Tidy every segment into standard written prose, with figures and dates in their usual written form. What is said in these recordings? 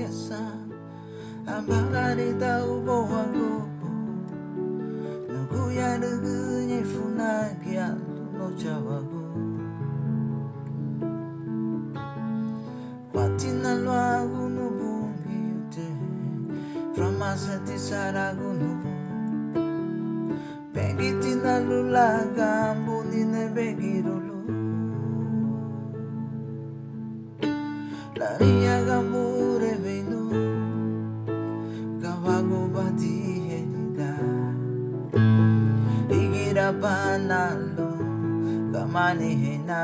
esa ambagarita ubohago nuguya nugunye funagia no chawago watina luagu nubungi ute framasati saragu nubu begitina lulaga mbunine begirulu Laria gambure menu kawago bati henida igira banalo kamani hena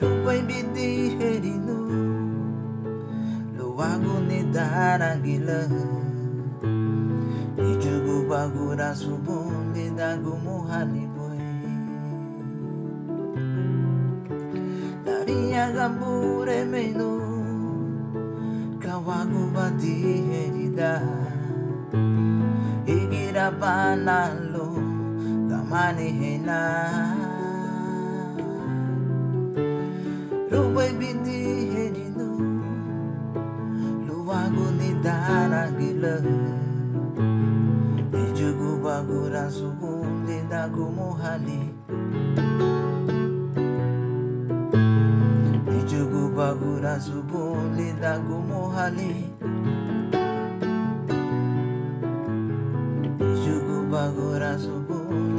rupai biti herinu luwago ni darangila ijugu bagura subun ni dagu muhani Laria gambure menu kawagu bati herida igira banalo kamani hena rubai biti herinu luwagu ni darangila ijugu bagura subun ni dagu muhali Ijugu bagura subun linda gumuhali Ijugu bagura subun